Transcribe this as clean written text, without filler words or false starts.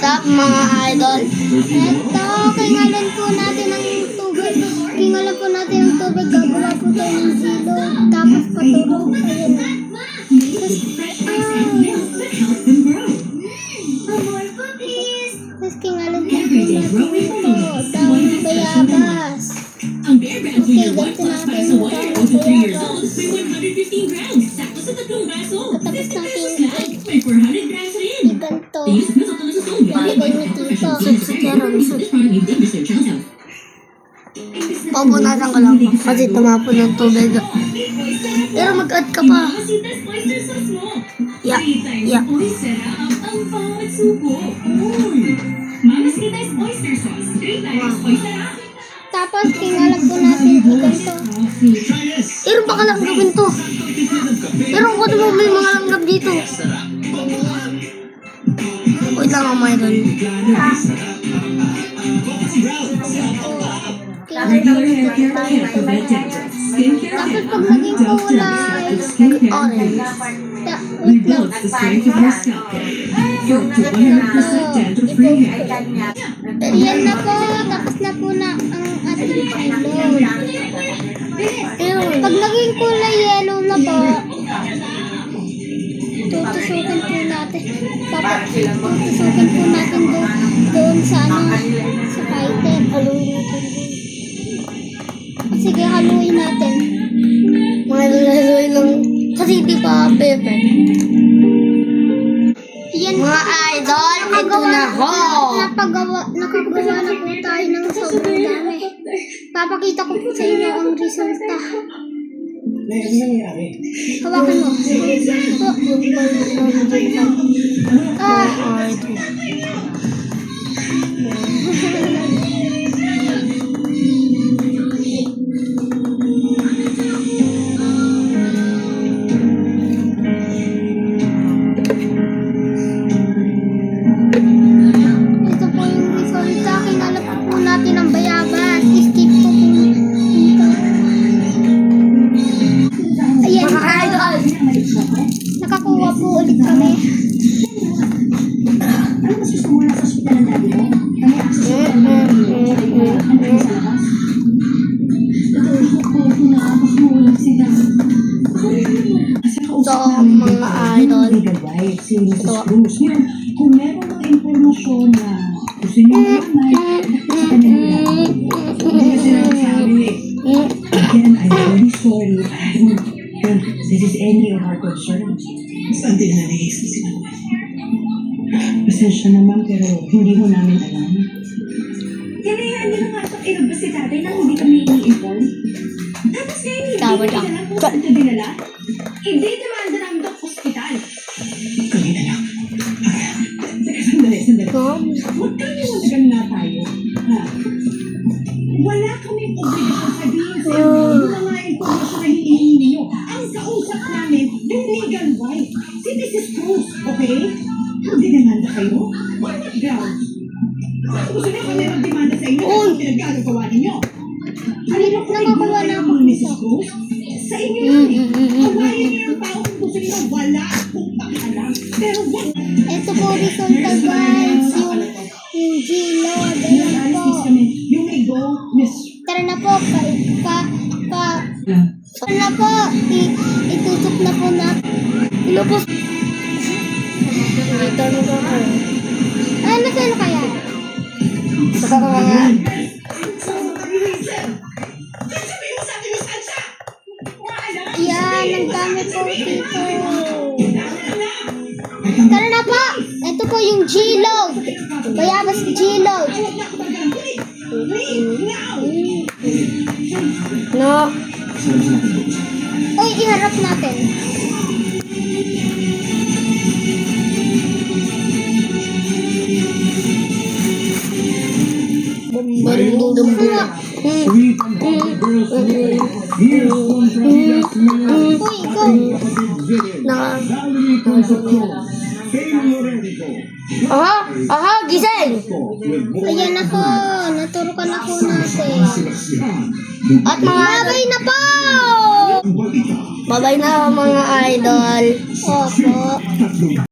Sup mga idol? Ito, kingalan po natin ng tubig. Kingalan po natin ng tubig. Gagawa po tayo ng silo. Tapos patulog. Ayun. Tapos kingalan po natin ito. Dahon bayabas. Ang Bear Brand Okay, Junior 1 ganito Plus natin Braso yung Wire dahon to 3 years bayabas. old may 115 grams. Sakto sa tatlong braso. Tapos 50 natin pesos lang. May 400 grams rin. iganto. Iisip na sa tulos sa phone. Ilagay niyo dito. This product may deep research out. Papunasan ko lang kasi tumapon ng tubig. Pero mag-add ka pa. Masitas oyster sauce mo. Yeah, 3 times yeah. oyster ang bawat subo. Uy! Mamasitas oyster sauce. 3 times oyster Tapos kingalan po natin iganto. Pero baka lang gawin to. Pero kung mo may mga langgam dito. Wait lang mga idol. Regular hair care can prevent dandruff. Skincare Tapos pag naging kulay, Orange. rebuilds the strength of your scalp barrier. For up to 100% dandruff-free hair. yan na po. Tapos na po na ang ating payload. Pag naging kulay yellow na po, tutusukin po natin. Tutusukin po natin doon sa sa fighter. Haluin natin doon. Sige, haluin natin. Mga lalaroy lang. Kasi di pa pepper. Yan Mga idol, ito na ho. nakagawa na po tayo ng sobrang dami. Papakita ko po sa inyo ang resulta. Hawakan mo. Ito po yung resulta. Kinalap po natin ang bayabas. Skip po po dito. Ayan. Mga idol. Nakakuha po ulit kami. Ano mas gusto mo na sa ospital ng daddy mo? May access sa So, mga idol. Si Mrs. Cruz. Ngayon, kung meron mga impormasyon na gusto niyo malaman, sa kanya nila. Hindi kasi nasabi, again, I'm really sorry. This is any of our concerns. Saan din na naisip si Mama? Pasensya naman, pero hindi mo namin alam. Hinayaan niyo na nga itong ilabas si tatay nang hindi kami i-inform. Tapos ngayon, hindi Tama kami lang. alam kung saan ito dinala. Hindi demanda namin ito sa ospital. Kami na lang. Teka, sandali. Huwag kang iwalagan nga tayo. Ha? Wala kaming obligasyon sabihin sa inyo yung mga informasyon na hinihingi niyo. Ang kausap namin, yung legal wife, si Mrs. Cruz, okay? Hindi demanda kayo? On what grounds? Gusto niyo kami mag-demanda sa inyo kung pinagkagagawa ninyo? Kanino ko Nakakuha na ako. ni Mrs. Cruz? Sa inyo yan eh. Kawain niyo ang tao kung gusto niyo wala akong pakialam. Pero wag Ito po resulta guys. Yung G-Lo. Ayan po. yung may go, Miss. Tara na po. Tara na po. Itutok na po na. Ilubos. Dito na ko. Ay, nasaan kaya? Sa mga Yan, ang dami po dito. Tara na po. Ito po yung G-Load. Bayabas G-Load. no. Uy, iharap natin. Sweet and hungry girls today. Here's one from Just Minute. Uy, go. Valerie Concepcion. Fame Lorenzo. Aha, gising. Ayan na po. Naturukan na po natin. At mga Babay na po! babay na mga idol. Opo.